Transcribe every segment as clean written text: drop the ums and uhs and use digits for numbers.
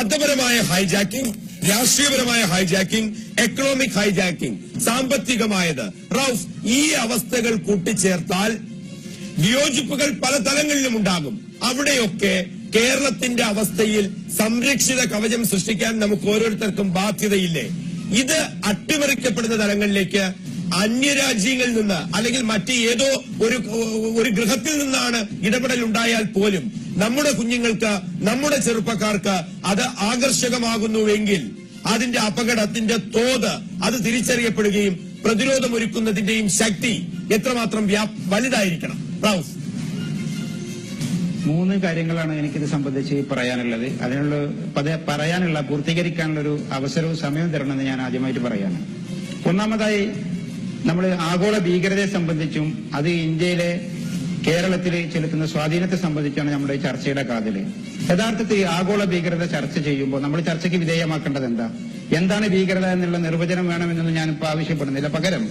മതപരമായ ഹൈജാക്കിംഗ്, രാഷ്ട്രീയപരമായ hijacking, economic hijacking, സാമ്പത്തികമായത്. റൌഫ്, ഈ അവസ്ഥകൾ കൂട്ടിച്ചേർത്താൽ വിയോജിപ്പുകൾ പല തലങ്ങളിലും ഉണ്ടാകും. അവിടെയൊക്കെ കേരളത്തിന്റെ അവസ്ഥയിൽ സംരക്ഷിത കവചം സൃഷ്ടിക്കാൻ നമുക്ക് ഓരോരുത്തർക്കും ബാധ്യതയില്ലേ? ഇത് അട്ടിമറിക്കപ്പെടുന്ന തലങ്ങളിലേക്ക് അന്യരാജ്യങ്ങളിൽ നിന്ന് അല്ലെങ്കിൽ മറ്റ് ഏതോ ഒരു ഗൃഹത്തിൽ നിന്നാണ് ഇടപെടൽ ഉണ്ടായാൽ പോലും നമ്മുടെ കുഞ്ഞുങ്ങൾക്ക്, നമ്മുടെ ചെറുപ്പക്കാർക്ക് അത് ആകർഷകമാകുന്നുവെങ്കിൽ അതിന്റെ അപകടത്തിന്റെ തോത് അത് തിരിച്ചറിയപ്പെടുകയും പ്രതിരോധമൊരുക്കുന്നതിന്റെയും ശക്തി എത്രമാത്രം വലുതായിരിക്കണം? റൌഫ്, 3 കാര്യങ്ങളാണ് എനിക്കിത് സംബന്ധിച്ച് പറയാനുള്ളത്. പറയാനുള്ള പൂർത്തീകരിക്കാനുള്ള ഒരു അവസരവും സമയവും തരണമെന്ന് ഞാൻ ആദ്യമായിട്ട് പറയാണ്. ഒന്നാമതായി, നമ്മൾ ആഗോള ഭീകരതയെ സംബന്ധിച്ചും അത് ഇന്ത്യയിലെ കേരളത്തിൽ ചെലുത്തുന്ന സ്വാധീനത്തെ സംബന്ധിച്ചാണ് നമ്മുടെ ചർച്ചയുടെ കാതല്. യഥാർത്ഥത്തിൽ ആഗോള ഭീകരത ചർച്ച ചെയ്യുമ്പോൾ നമ്മൾ ചർച്ചയ്ക്ക് വിധേയമാക്കേണ്ടത് എന്താണ് ഭീകരത എന്നുള്ള നിർവചനം വേണമെന്നൊന്നും ഞാനിപ്പോൾ ആവശ്യപ്പെടുന്നില്ല. പകരം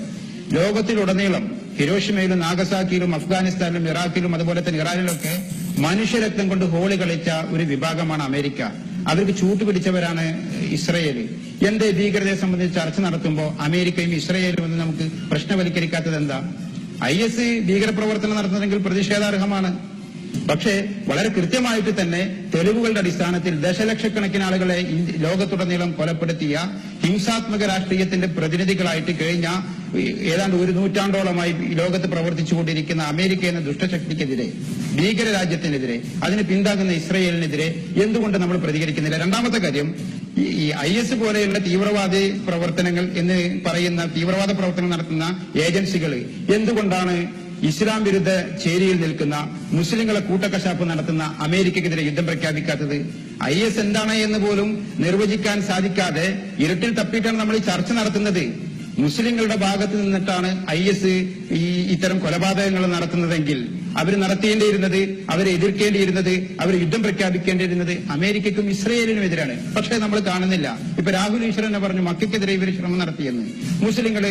ലോകത്തിലുടനീളം ഹിരോഷിമയിലും നാഗസാക്കിയിലും അഫ്ഗാനിസ്ഥാനിലും ഇറാഖിലും അതുപോലെ തന്നെ ഇറാനിലൊക്കെ മനുഷ്യരക്തം കൊണ്ട് ഹോളി കളിച്ച ഒരു വിഭാഗമാണ് അമേരിക്ക. അവർക്ക് ചൂട്ടുപിടിച്ചവരാണ് ഇസ്രയേൽ. എന്റെ ഭീകരതയെ സംബന്ധിച്ച് ചർച്ച നടത്തുമ്പോൾ അമേരിക്കയും ഇസ്രയേലും ഒന്നും നമുക്ക് പ്രശ്നവൽക്കരിക്കാത്തത് എന്താ? IS ഭീകരപ്രവർത്തനം നടത്തുന്നതെങ്കിൽ പ്രതിഷേധാർഹമാണ്. പക്ഷേ വളരെ കൃത്യമായിട്ട് തന്നെ തെളിവുകളുടെ അടിസ്ഥാനത്തിൽ ദശലക്ഷക്കണക്കിന് ആളുകളെ ലോകത്തുടനീളം കൊലപ്പെടുത്തിയ ഹിംസാത്മക രാഷ്ട്രീയത്തിന്റെ പ്രതിനിധികളായിട്ട് കഴിഞ്ഞ ഏതാണ്ട് 1 നൂറ്റാണ്ടോളമായി ലോകത്ത് പ്രവർത്തിച്ചുകൊണ്ടിരിക്കുന്ന അമേരിക്ക എന്ന ദുഷ്ടശക്തിക്കെതിരെ, ഭീകര രാജ്യത്തിനെതിരെ, അതിന് പിന്താങ്ങുന്ന ഇസ്രയേലിനെതിരെ എന്തുകൊണ്ട് നമ്മൾ പ്രതികരിക്കുന്നില്ല? രണ്ടാമത്തെ കാര്യം, ഈ IS പോലെയുള്ള തീവ്രവാദ പ്രവർത്തനങ്ങൾ എന്ന് പറയുന്ന തീവ്രവാദ പ്രവർത്തനങ്ങൾ നടത്തുന്ന ഏജൻസികൾ എന്തുകൊണ്ടാണ് ഇസ്ലാം വിരുദ്ധ ചേരിയിൽ നിൽക്കുന്ന മുസ്ലിങ്ങളെ കൂട്ടക്കശാപ്പ് നടത്തുന്ന അമേരിക്കക്കെതിരെ യുദ്ധം പ്രഖ്യാപിക്കാത്തത്? IS എന്താണ് എന്ന് പോലും നിർവചിക്കാൻ സാധിക്കാതെ ഇരുട്ടിൽ തപ്പിയിട്ടാണ് നമ്മൾ ഈ ചർച്ച നടത്തുന്നത്. മുസ്ലിങ്ങളുടെ ഭാഗത്ത് നിന്നിട്ടാണ് IS ഇത്തരം കൊലപാതകങ്ങൾ നടത്തുന്നതെങ്കിൽ അവർ നടത്തേണ്ടിയിരുന്നത്, അവരെ എതിർക്കേണ്ടിയിരുന്നത്, അവർ യുദ്ധം പ്രഖ്യാപിക്കേണ്ടിയിരുന്നത് അമേരിക്കയ്ക്കും ഇസ്രയേലിനും എതിരാണ്. പക്ഷേ നമ്മൾ കാണുന്നില്ല. ഇപ്പൊ രാഹുൽ ഈശ്വർ തന്നെ പറഞ്ഞു മക്കയ്ക്കെതിരെ ഇവർ ശ്രമം നടത്തിയെന്ന്. മുസ്ലിങ്ങള്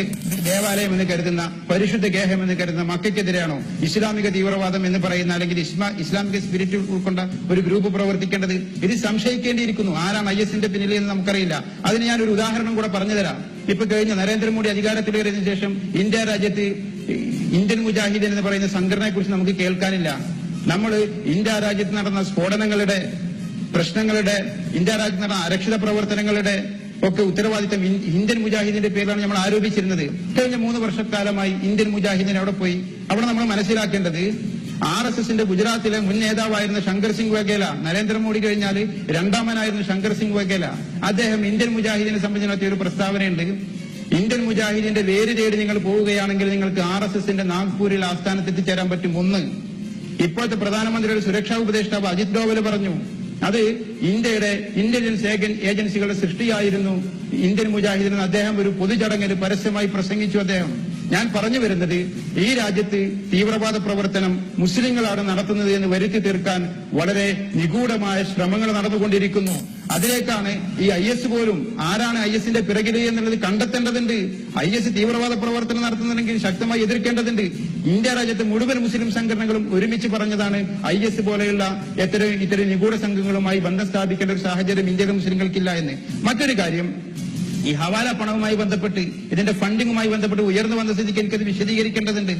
ദേവാലയം എന്ന് കരുതുന്ന, പരിശുദ്ധ ഗേഹം എന്ന് കരുതുന്ന മക്കയ്ക്കെതിരെയാണോ ഇസ്ലാമിക തീവ്രവാദം എന്ന് പറയുന്ന അല്ലെങ്കിൽ ഇസ്ലാമിക സ്പിരിറ്റ് ഉൾക്കൊണ്ട ഒരു ഗ്രൂപ്പ് പ്രവർത്തിക്കേണ്ടത്? ഇത് സംശയിക്കേണ്ടിയിരിക്കുന്നു. ആരാണ് ISന്റെ പിന്നിൽ എന്ന് നമുക്കറിയില്ല. അതിന് ഞാനൊരു ഉദാഹരണം കൂടെ പറഞ്ഞുതരാം. ഇപ്പൊ കഴിഞ്ഞ നരേന്ദ്രമോദി അധികാരത്തിലേറിയതിനു ശേഷം ഇന്ത്യ രാജ്യത്ത് ഇന്ത്യൻ മുജാഹിദീൻ എന്ന് പറയുന്ന സംഘടനയെ കുറിച്ച് നമുക്ക് കേൾക്കാനില്ല. നമ്മൾ ഇന്ത്യ രാജ്യത്ത് നടന്ന സ്ഫോടനങ്ങളുടെ, പ്രശ്നങ്ങളുടെ, ഇന്ത്യ രാജ്യത്ത് നടന്ന അരക്ഷിത പ്രവർത്തനങ്ങളുടെ ഒക്കെ ഉത്തരവാദിത്തം ഇന്ത്യൻ മുജാഹിദിന്റെ പേരിലാണ് നമ്മൾ ആരോപിച്ചിരുന്നത്. കഴിഞ്ഞ 3 വർഷക്കാലമായി ഇന്ത്യൻ മുജാഹിദീൻ അവിടെ പോയി. അവിടെ നമ്മൾ മനസ്സിലാക്കേണ്ടത് RSSന്റെ ഗുജറാത്തിലെ മുൻ നേതാവായിരുന്ന ശങ്കർ സിംഗ് വഗേല, നരേന്ദ്രമോദി കഴിഞ്ഞാൽ രണ്ടാമനായിരുന്ന ശങ്കർ സിംഗ് വഗേല, അദ്ദേഹം ഇന്ത്യൻ മുജാഹിദിനെ സംബന്ധിച്ച് നടത്തിയ ഒരു പ്രസ്താവനയുണ്ട്. ഇന്ത്യൻ മുജാഹിദിന്റെ വേര് തേടി നിങ്ങൾ പോവുകയാണെങ്കിൽ നിങ്ങൾക്ക് RSSന്റെ നാഗ്പൂരിൽ ആസ്ഥാനത്ത് എത്തിച്ചേരാൻ പറ്റും. 1, ഇപ്പോഴത്തെ പ്രധാനമന്ത്രിയുടെ സുരക്ഷാ ഉപദേഷ്ടാവ് അജിത് ഡോവൽ പറഞ്ഞു അത് ഇന്ത്യയുടെ ഇന്റലിജൻസ് ഏജൻസികളുടെ സൃഷ്ടിയായിരുന്നു ഇന്ത്യൻ മുജാഹിദിനെന്ന് അദ്ദേഹം ഒരു പൊതുചടങ്ങിൽ പരസ്യമായി പ്രസംഗിച്ചു. അദ്ദേഹം, ഞാൻ പറഞ്ഞു വരുന്നത്, ഈ രാജ്യത്ത് തീവ്രവാദ പ്രവർത്തനം മുസ്ലിങ്ങളാണ് നടത്തുന്നത് എന്ന് വരുത്തി തീർക്കാൻ വളരെ നിഗൂഢമായ ശ്രമങ്ങൾ നടന്നുകൊണ്ടിരിക്കുന്നു. അതിലേക്കാണ് ഈ IS പോലും. ആരാണ് ISന്റെ പിറകില് എന്നുള്ളത് കണ്ടെത്തേണ്ടതുണ്ട്. IS തീവ്രവാദ പ്രവർത്തനം നടത്തുന്നുണ്ടെങ്കിൽ ശക്തമായി എതിർക്കേണ്ടതുണ്ട്. ഇന്ത്യ രാജ്യത്തെ മുഴുവൻ മുസ്ലിം സംഘടനകളും ഒരുമിച്ച് പറഞ്ഞതാണ് IS പോലെയുള്ള ഇത്തരം നിഗൂഢ സംഘങ്ങളുമായി ബന്ധം സ്ഥാപിക്കേണ്ട ഒരു സാഹചര്യം ഇന്ത്യയിലെ മുസ്ലിങ്ങൾക്കില്ല എന്ന്. മറ്റൊരു കാര്യം, ഈ ഹവാല പണവുമായി ബന്ധപ്പെട്ട്, ഇതിന്റെ ഫണ്ടിങ്ങുമായി ബന്ധപ്പെട്ട് ഉയർന്നു വന്ന സ്ഥിതിക്ക് എനിക്കത് വിശദീകരിക്കേണ്ടതുണ്ട്.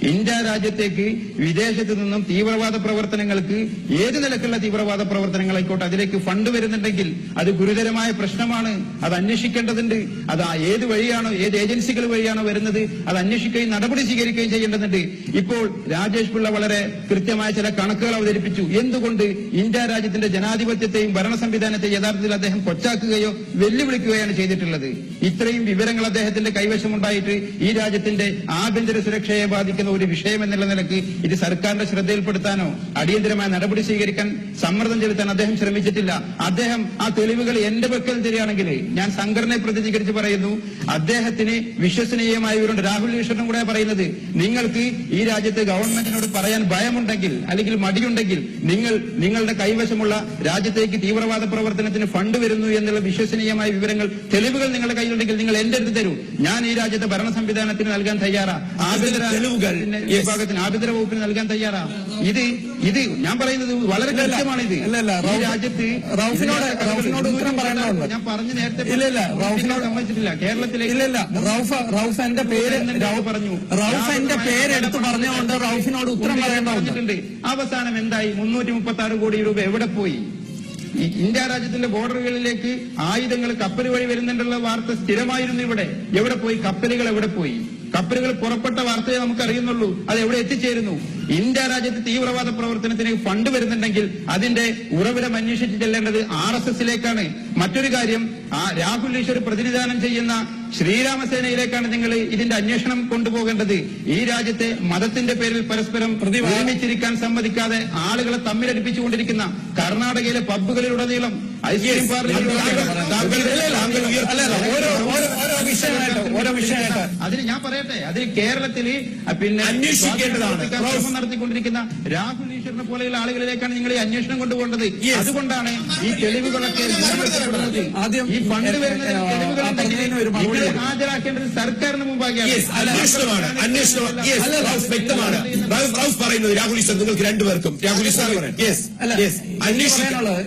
ഇന്ത്യ രാജ്യത്തേക്ക് വിദേശത്ത് നിന്നും തീവ്രവാദ പ്രവർത്തനങ്ങൾക്ക്, ഏത് നിലക്കുള്ള തീവ്രവാദ പ്രവർത്തനങ്ങളായിക്കോട്ടെ, അതിലേക്ക് ഫണ്ട് വരുന്നുണ്ടെങ്കിൽ അത് ഗുരുതരമായ പ്രശ്നമാണ്. അത് അന്വേഷിക്കേണ്ടതുണ്ട്. അത് ഏത് വഴിയാണോ, ഏത് ഏജൻസികൾ വഴിയാണോ വരുന്നത് അത് അന്വേഷിക്കുകയും നടപടി സ്വീകരിക്കുകയും ചെയ്യേണ്ടതുണ്ട്. ഇപ്പോൾ രാജേഷ് പിള്ള വളരെ കൃത്യമായ ചില കണക്കുകൾ അവതരിപ്പിച്ചു. എന്തുകൊണ്ട് ഇന്ത്യ രാജ്യത്തിന്റെ ജനാധിപത്യത്തെയും ഭരണ സംവിധാനത്തെയും യഥാർത്ഥത്തിൽ അദ്ദേഹം കൊച്ചാക്കുകയോ വെല്ലുവിളിക്കുകയാണ് ചെയ്തിട്ടുള്ളത്. ഇത്രയും വിവരങ്ങൾ അദ്ദേഹത്തിന്റെ കൈവശമുണ്ടായിട്ട് ഈ രാജ്യത്തിന്റെ ആഭ്യന്തര സുരക്ഷയെ ബാധിക്കുന്ന ഒരു വിഷയം എന്നുള്ള നിലയ്ക്ക് ഇത് സർക്കാരിന്റെ ശ്രദ്ധയിൽപ്പെടുത്താനോ അടിയന്തരമായ നടപടി സ്വീകരിക്കാൻ സമ്മർദ്ദം ചെലുത്താൻ അദ്ദേഹം ശ്രമിച്ചിട്ടില്ല. അദ്ദേഹം ആ തെളിവുകൾ എന്റെ പക്കൽ തരികയാണെങ്കിൽ ഞാൻ സംഘടനയെ പ്രതിനിധീകരിച്ച് പറയുന്നു, അദ്ദേഹത്തിന് വിശ്വസനീയമായ വിവരമുണ്ട്. രാഹുൽ ഈശ്വറിനും കൂടെ പറയുന്നത്, നിങ്ങൾക്ക് ഈ രാജ്യത്തെ ഗവൺമെന്റിനോട് പറയാൻ ഭയമുണ്ടെങ്കിൽ അല്ലെങ്കിൽ മടിയുണ്ടെങ്കിൽ നിങ്ങളുടെ കൈവശമുള്ള രാജ്യത്തേക്ക് തീവ്രവാദ പ്രവർത്തനത്തിന് ഫണ്ട് വരുന്നു എന്നുള്ള വിശ്വസനീയമായ വിവരങ്ങൾ, തെളിവുകൾ നിങ്ങളുടെ കയ്യിലുണ്ടെങ്കിൽ നിങ്ങൾ എന്റെ അടുത്ത് തരൂ. ഞാൻ ഈ രാജ്യത്തെ ഭരണ സംവിധാനത്തിന് നൽകാൻ തയ്യാറാ. തെളിവുകൾ രാജ്യത്തിന്റെ വിഭാഗത്തിന് ആഭ്യന്തര വകുപ്പിന് നൽകാൻ തയ്യാറാ? ഇത് ഞാൻ പറയുന്നത് വളരെ കൃത്യമാണിത്. ഈ രാജ്യത്ത് റൌഫിനോട് ഉത്തരം പറയേണ്ടതുണ്ട്. ഞാൻ പറഞ്ഞു നേരത്തെ റൌഫിനോട് സമ്മതിച്ചിട്ടില്ല. കേരളത്തിലെ റൌഫ് എന്റെ പേര് പറഞ്ഞു. റൌഫ് എന്റെ പേര് എടുത്തു പറഞ്ഞുകൊണ്ട് റൌഫിനോട് ഉത്തരം പറയേണ്ടതുണ്ട്. അവസാനം എന്തായി? 336 കോടി രൂപ എവിടെ പോയി? ഇന്ത്യ രാജ്യത്തിന്റെ ബോർഡറുകളിലേക്ക് ആയുധങ്ങൾ കപ്പൽ വഴി വരുന്നുണ്ടുള്ള വാർത്ത സ്ഥിരമായിരുന്നു ഇവിടെ. എവിടെ പോയി? കപ്പലുകൾ എവിടെ പോയി? കപ്പലുകൾ പുറപ്പെട്ട വാർത്തയെ നമുക്കറിയുന്നുള്ളൂ. അത് എവിടെ എത്തിച്ചേരുന്നു? ഇന്ത്യ രാജ്യത്ത് തീവ്രവാദ പ്രവർത്തനത്തിന് ഫണ്ട് വരുന്നുണ്ടെങ്കിൽ അതിന്റെ ഉറവിടം അന്വേഷിച്ച് ചെല്ലേണ്ടത് RSSലേക്കാണ്. മറ്റൊരു കാര്യം, രാഹുൽ ഈശ്വർ പ്രതിനിധാനം ചെയ്യുന്ന ശ്രീരാമസേനയിലേക്കാണ് നിങ്ങൾ ഇതിന്റെ അന്വേഷണം കൊണ്ടുപോകേണ്ടത്. ഈ രാജ്യത്തെ മതത്തിന്റെ പേരിൽ പരസ്പരം ഒരുമിച്ചിരിക്കാൻ സമ്മതിക്കാതെ ആളുകളെ തമ്മിലടിപ്പിച്ചുകൊണ്ടിരിക്കുന്ന കർണാടകയിലെ പബ്ബുകളിലുടനീളം ഐസ്ക്രീം അതിന് ഞാൻ പറയട്ടെ, അതിൽ കേരളത്തിൽ പിന്നെ അന്വേഷിക്കേണ്ടതാണ് നടത്തിക്കൊണ്ടിരിക്കുന്ന രാഹുൽ ഈശ്വറിനെ പോലെയുള്ള ആളുകളിലേക്കാണ് നിങ്ങൾ ഈ അന്വേഷണം കൊണ്ടുപോകേണ്ടത്. അതുകൊണ്ടാണ് ഈ തെളിവുകളൊക്കെ ഈ ഫണ്ട് വരുന്ന തെളിവുകൾ ഹാജരാക്കേണ്ടത് സർക്കാരിന് മുമ്പാകെയാണ്. അന്വേഷണം വ്യക്തമാണ്. റൌഫ് പറയുന്നത് രാഹുൽ ഈശ്വർ നിങ്ങൾക്ക് രണ്ടുപേർക്കും രാഹുൽ ഈശ്വർ അന്വേഷിക്കാനുള്ളത്